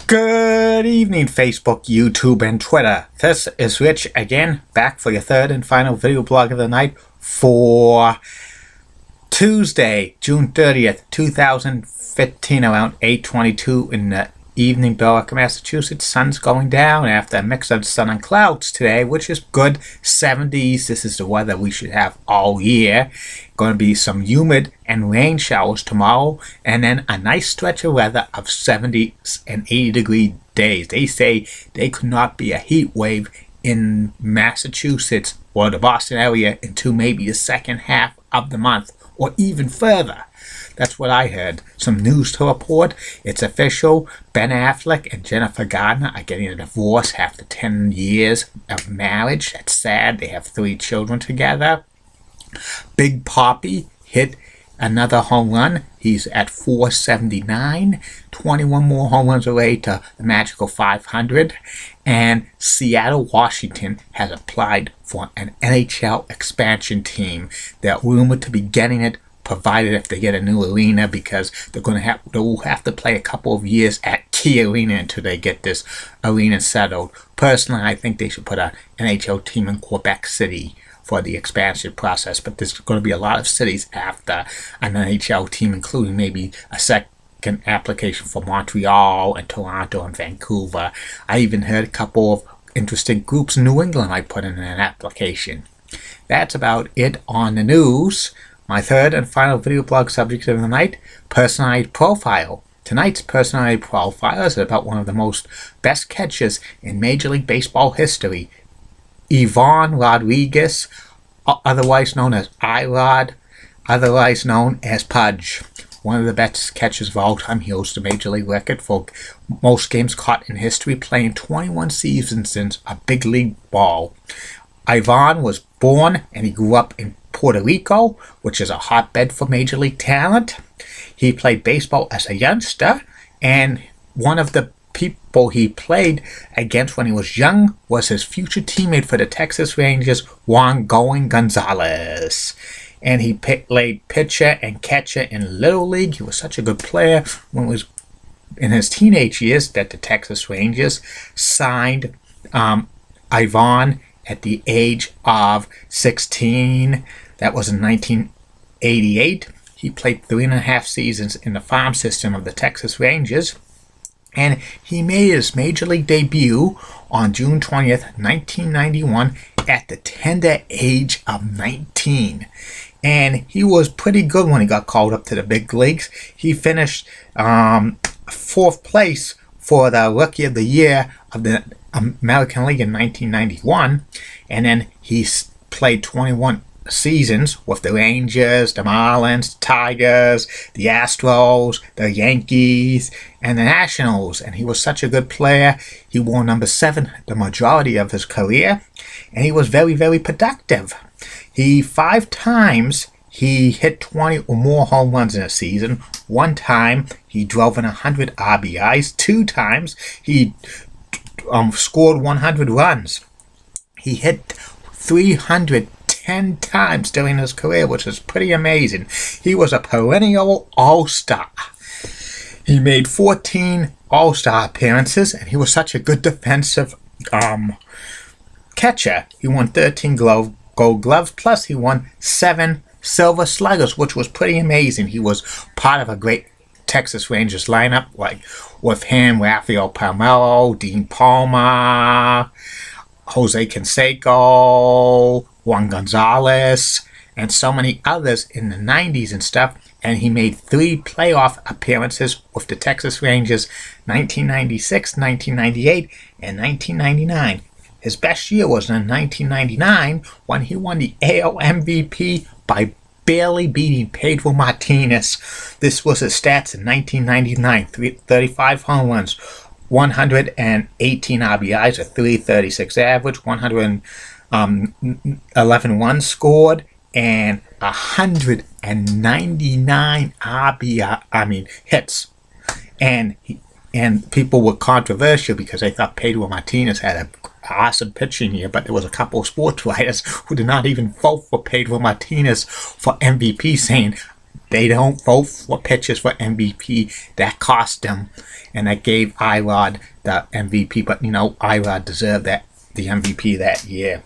Good evening, Facebook, YouTube, and Twitter. This is Rich again, back for your third and final video blog of the night for Tuesday, June 30th, 2015, around 8:22 in the evening, Berwick, Massachusetts. Sun's going down after a mix of sun and clouds today, which is good. 70s. This is the weather we should have all year. Going to be some humid and rain showers tomorrow, and then a nice stretch of weather of 70s and 80-degree days. They say there could not be a heat wave in Massachusetts or the Boston area until maybe the second half of the month, or even further. That's what I heard. Some news to report. It's official. Ben Affleck and Jennifer Gardner are getting a divorce after 10 years of marriage. That's sad. They have 3 children together. Big Papi hit another home run. He's at 479. 21 more home runs away to the magical 500. And Seattle, Washington has applied for an NHL expansion team. They're rumored to be getting it, provided if they get a new arena, because they'll have to play a couple of years at Key Arena until they get this arena settled. Personally, I think they should put an NHL team in Quebec City for the expansion process, but there's going to be a lot of cities after an NHL team, including maybe a second application for Montreal and Toronto and Vancouver. I even heard a couple of interesting groups in New England might put in an application. That's about it on the news. My third and final video blog subject of the night, personality profile. Tonight's personality profile is about one of the most best catchers in Major League Baseball history, Ivan Rodriguez, otherwise known as I-Rod, otherwise known as Pudge. One of the best catchers of all time. He holds the Major League record for most games caught in history, playing 21 seasons since a big league ball. Ivan was born and he grew up in Puerto Rico, which is a hotbed for Major League talent. He played baseball as a youngster, and one of the people he played against when he was young was his future teammate for the Texas Rangers, Juan Going Gonzalez. And he played pitcher and catcher in Little League. He was such a good player when it was in his teenage years that the Texas Rangers signed Ivan at the age of 16. That was in 1988. He played 3.5 seasons in the farm system of the Texas Rangers, and he made his Major League debut on June 20th, 1991 at the tender age of 19. And he was pretty good when he got called up to the big leagues. He finished 4th place for the Rookie of the Year of the American League in 1991, and then he played 21 seasons with the Rangers, the Marlins, the Tigers, the Astros, the Yankees, and the Nationals. And he was such a good player. He wore number 7 the majority of his career, and he was very, very productive. 5 times he hit 20 or more home runs in a season. 1 time he drove in 100 RBIs. 2 times he scored 100 runs. He hit 310 times during his career, which is pretty amazing. He was a perennial all-star. He made 14 all-star appearances, and he was such a good defensive catcher. He won 13 Gold Gloves, plus he won 7 Silver Sluggers, which was pretty amazing. He was part of a great Texas Rangers lineup, like with him, Rafael Palmeiro, Dean Palmer, Jose Canseco, Juan Gonzalez, and so many others in the 90s and stuff. And he made 3 playoff appearances with the Texas Rangers, 1996, 1998, and 1999. His best year was in 1999 when he won the AL MVP by barely beating Pedro Martinez. This was his stats in 1999. 35 home runs, 118 RBIs, a 336 average, 111 runs scored, and 199 hits. And people were controversial because they thought Pedro Martinez had an awesome pitching year, but there was a couple of sports writers who did not even vote for Pedro Martinez for MVP, saying they don't vote for pitchers for MVP, that cost them, and that gave Irod the MVP. But you know, Irod deserved the MVP that year.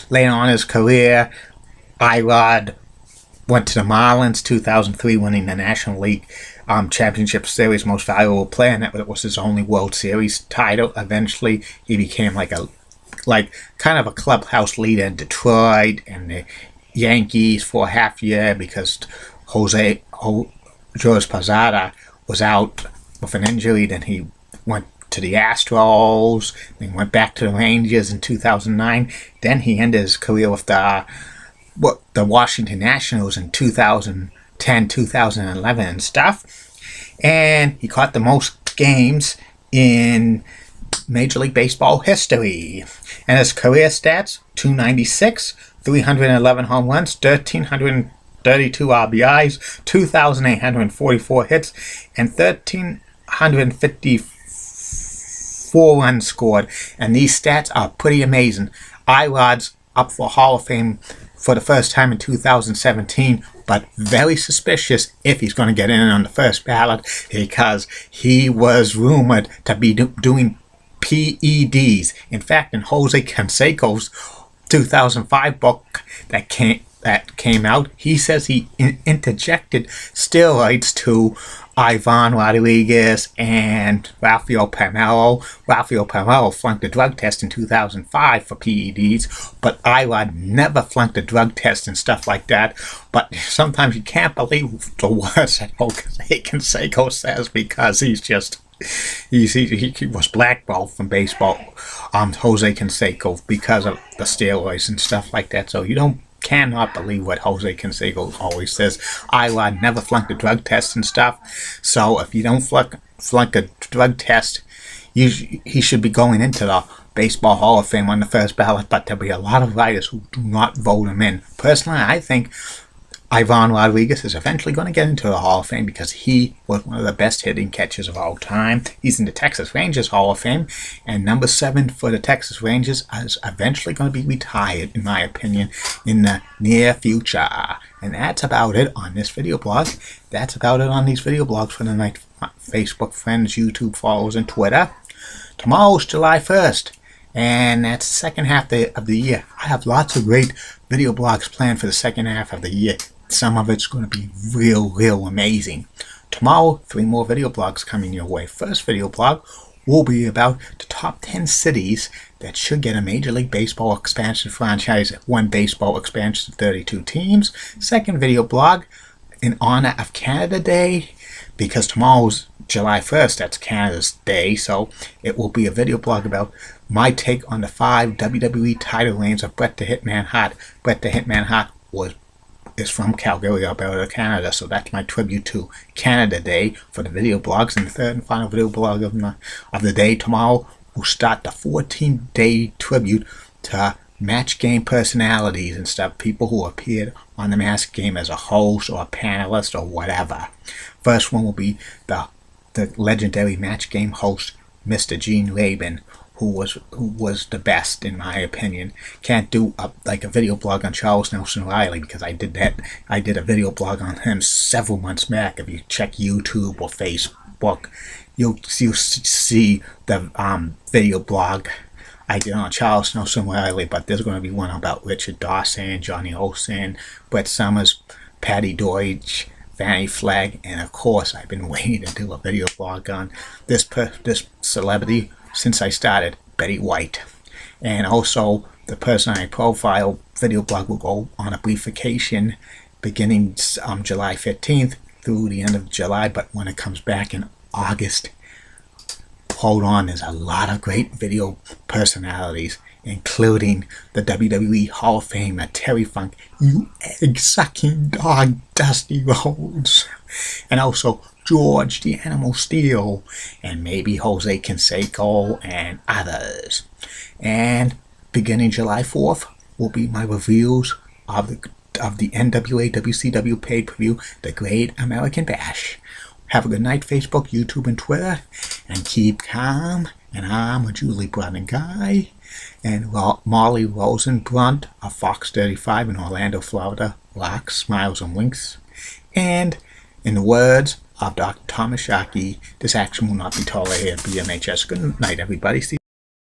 Later on in his career, Irod went to the Marlins 2003, winning the National League Championship Series Most Valuable Player, and that was his only World Series title. Eventually, he became kind of a clubhouse leader in Detroit and the Yankees for a half year because George Posada was out with an injury. Then he went to the Astros, then went back to the Rangers in 2009. Then he ended his career with the Washington Nationals in 2010, 2011 and stuff. And he caught the most games in Major League Baseball history. And his career stats: 296, 311 home runs, 1,332 RBIs, 2,844 hits, and 1,354 runs scored. And these stats are pretty amazing. Irod's up for Hall of Fame for the first time in 2017, but very suspicious if he's going to get in on the first ballot, because he was rumored to be doing PEDs. In fact, in Jose Canseco's 2005 book that came out, he says he interjected steroids to Ivan Rodriguez and Rafael Palmeiro. Rafael Palmeiro flunked a drug test in 2005 for PEDs, but Irod never flunked a drug test and stuff like that. But sometimes you can't believe the words that Jose Canseco says, because he was blackballed from baseball, Jose Canseco, because of the steroids and stuff like that. So you cannot believe what Jose Canseco always says. Irod never flunked a drug test and stuff. So if you don't flunk a drug test, he should be going into the Baseball Hall of Fame on the first ballot. But there'll be a lot of writers who do not vote him in. Personally, I think Ivan Rodriguez is eventually going to get into the Hall of Fame because he was one of the best hitting catchers of all time. He's in the Texas Rangers Hall of Fame, and number 7 for the Texas Rangers is eventually going to be retired, in my opinion, in the near future. And that's about it on this video blog. That's about it on these video blogs for the night. Facebook friends, YouTube followers, and Twitter. Tomorrow's July 1st. And that's the second half of the year. I have lots of great video blogs planned for the second half of the year. Some of it's going to be real amazing. Tomorrow, 3 more video blogs coming your way. First video blog will be about the top 10 cities that should get a Major League Baseball expansion franchise, one baseball expansion, 32 teams. Second video blog, in honor of Canada Day, because tomorrow's July 1st, that's Canada's Day, so it will be a video blog about my take on the 5 WWE title reigns of Bret the Hitman Hart. Bret the Hitman Hart is from Calgary, Alberta, Canada, so that's my tribute to Canada Day for the video blogs. And the third and final video blog of the day tomorrow will start the 14-day tribute to match game personalities and stuff, people who appeared on the Masked Game as a host or a panelist or whatever. First one will be the legendary match game host, Mr. Gene Rabin, who was the best, in my opinion. Can't do a video blog on Charles Nelson Riley, because I did a video blog on him several months back. If you check YouTube or Facebook, you'll see the video blog I did on Charles Nelson Riley. But there's going to be one about Richard Dawson, Johnny Olsen, Brett Summers, Patty Deutsch, Fannie Flagg, and of course I've been waiting to do a video blog on this celebrity since I started, Betty White. And also the person I profile video blog will go on a brief vacation beginning July 15th through the end of July, but when it comes back in August, hold on, there's a lot of great video personalities, including the WWE Hall of Famer Terry Funk, you egg-sucking dog Dusty Rhodes, and also George the Animal Steel, and maybe Jose Canseco and others. And beginning July 4th will be my reviews of the NWA WCW pay-per-view, The Great American Bash. Have a good night, Facebook, YouTube, and Twitter, and keep calm. And I'm a Julie Brennan guy, and Molly Rosenblunt of Fox 35 in Orlando, Florida, rocks, smiles, and winks. And in the words of Dr. Thomas Sharkey, this action will not be tolerated at BMHS. Good night, everybody. Steve